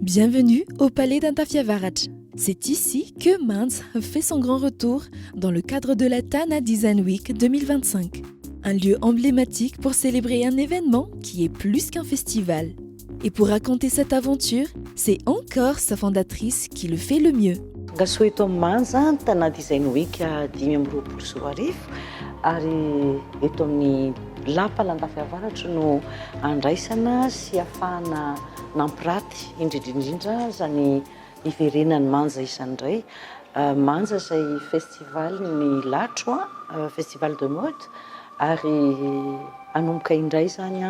Bienvenue au Palais d'Antafiavarach. C'est ici que Mainz fait son grand retour dans le cadre de la Tana Design Week 2025. Un lieu emblématique pour célébrer un événement qui est plus qu'un festival. Et pour raconter cette aventure, c'est encore sa fondatrice qui le fait le mieux. Gasoa eto amin'ny Mainz Tana Design Week 2024 ary eto amin'ny lampana Antafiavaratra no andraisana sy ahafahana nampiraty indrindrindrindra zany iverenan'ny Mainz izany Mainz izay festival ny latro festival de mode ary anomboka indray zany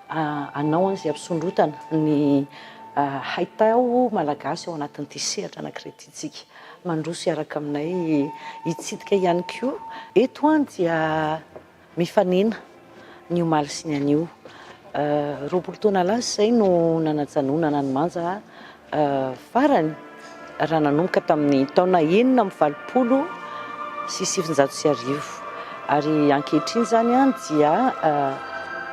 anao an'izay ampisondrotana ny haitao malagasy ao anatin'ity sehatra anankiray itsika mandroso iaraka aminay hitsidika ihany koa eto dia mifanena ny omaly sy ny anio roapolo taona lasa izay no nanajanonana ny Mainz farany raha nanomboka tamin'ny taona 1970 sy 1990 ary ankehitriny zany dia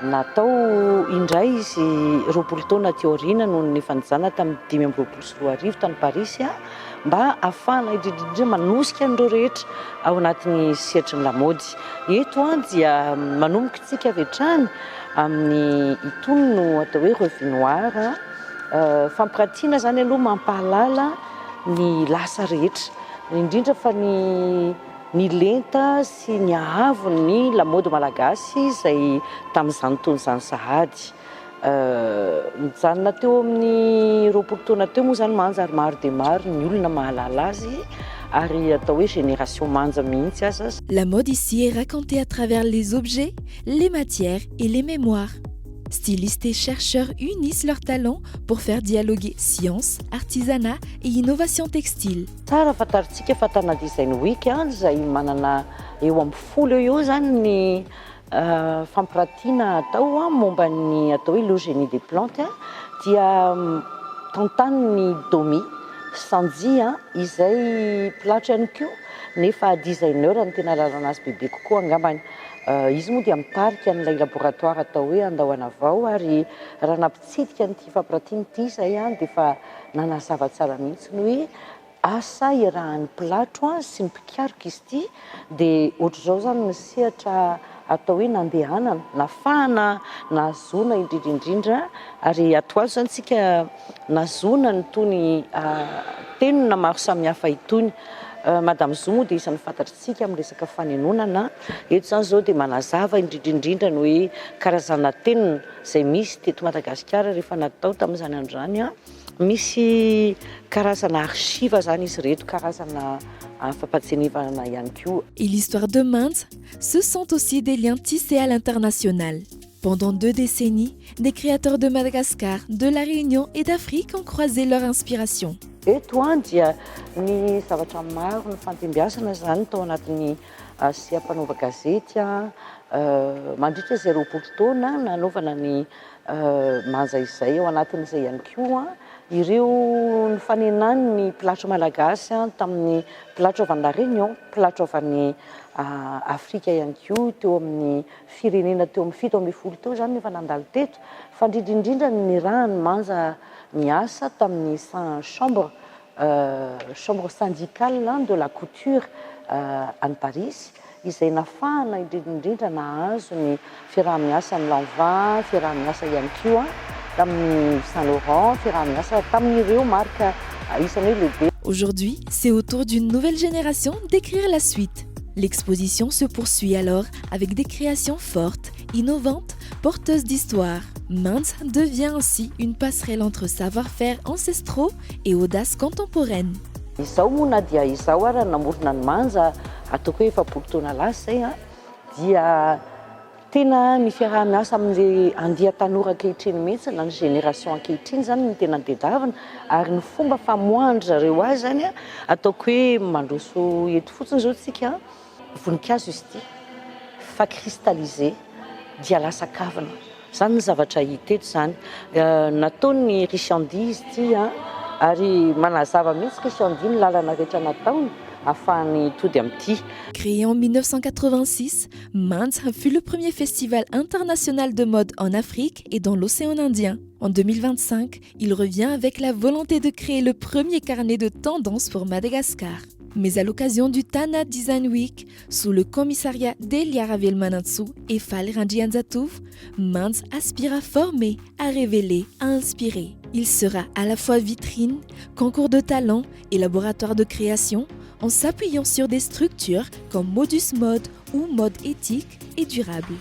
natao indray izy roapolo taona teo aoriana noho ny fanjana tamin'ny 2024 tany Paris mba ahafahana indrindrindrindra manosika an'ireo rehetra ao anatin'ny sehatry ny lamaody. Eto dia manomboka isika avy hatrany amin'ny itony no atao hoe revue noire fampiratiana zany aloha mampahalala ny lasa rehetra indrindra fa ny lenta sy ny ahavon'ny lamaody malagasy izay tamin'izany taona izany sahady mijanona teo amin'ny roapolo taona teo moa zany Mainz ary maro dia maro ny olona mahalala azy ary atao hoe génération Mainz mihitsy aza. La mode ici est racontée à travers les objets, les matières et les mémoires. Stylistes et chercheurs unissent leurs talents pour faire dialoguer science, artisanat et innovation textile. Tsara fantaritsika fa Tana Design Week izay manana eo amin'ny folo eo zany ny fampiratiana atao momba ny atao hoe le génie des plantes dia tantaniny Domy Sanji izay pilatra ihany koa nefa designer ny tena lalana azy bebe kokoa angambany. Izy moa dia mitarika an'ilay laboratoire atao hoe andahoana vao ary raha nampitsidika n'ity fampiratiana ity izay dia efa nanazava tsara mihitsy ny hoe asa iarahan'ny pilatro sy ny mpikaroka izy ity dia ohatr'izao zany ny sehatra atao hoe nandehanana nafahana nazona indrindrindrindra ary atoazo zany tsika nazona ny tony tenona maro samihafa itony. Madame Zomo dia isan'ny fantatritsika amin'ny resaka fanenonana eto zany zao dia manazava indrindrindrindra ny hoe karazana tenona izay misy teto Madagasikara rehefa natao tamin'izany androany misy karazana archive zany izy reto karazana fampatsenivana ihany koa. Et l'histoire de Mainz, ce sont aussi des liens tissés à l'international. Pendant 2 décennies, des créateurs de Madagascar, de la Réunion et d'Afrique ont croisé leur inspiration. Eto dia ny zavatra maro ny fantembiasana zany tao anatin'ny seha-mpanaova gazety mandritra izay roapolo taona nanaovana ny Mainz izay ao anatin'izay ihany koa ireo ny fanenany ny pilatro malagasy tamin'ny pilatro avy an'i la Réunion, pilatro avy an'i Afrika ihany koa teo amin'ny firenena teo amin'ny 7 teo zany nefa nandalo teto fa indrindrindrindra ny rahany Mainz miasa tamin'ny chambre syndicale de la couture an'i Paris izay nafahana indrindrindrindra nahazo ny fiaraha-miasa ny Lanvin, fiaraha-miasa ihany koa tamin'ny Saint Laurent, fiaraha-miasa tamin'ireo marque isan'ny lehibe. Aujourd'hui, c'est au tour d'une nouvelle génération d'écrire la suite. L'exposition se poursuit alors avec des créations fortes, innovantes, porteuses d'histoire. Mainz devient ainsi une passerelle entre savoir-faire ancestraux et audace contemporaine. Izao moa na dia izao ary namorona ny Mainz ataoko hoe efapolo taona lasa izay dia tena ny fiaraha-miasa amin'ilay andiha tanora ankehitriny mihitsy na ny génération ankehitriny zany ny tena tedavina ary ny fomba famoahana zareo azy zany ataoko hoe mandroso eto fotsiny zao tsika voninkazo izy ity fa cristallisé dia lasa kavina zany ny zavatra hita eto zany nataony Richandy izy ity ary manazava mihitsy Richandy ny lalana rehetra nataony ahafahany tody amin'ity. Créé en 1986, Mands fut le premier festival international de mode en Afrique et dans l'océan Indien. En 2025, il revient avec la volonté de créer le premier carnet de tendance pour Madagascar. Mais à l'occasion du Tana Design Week, sous le commissariat d'Elia Ravel-Manatsu et Fal Ranjianzatouf, Mands aspire à former, à révéler, à inspirer. Il sera à la fois vitrine, concours de talent et laboratoire de création, en s'appuyant sur des structures comme Modus Mode ou Mode éthique et durable.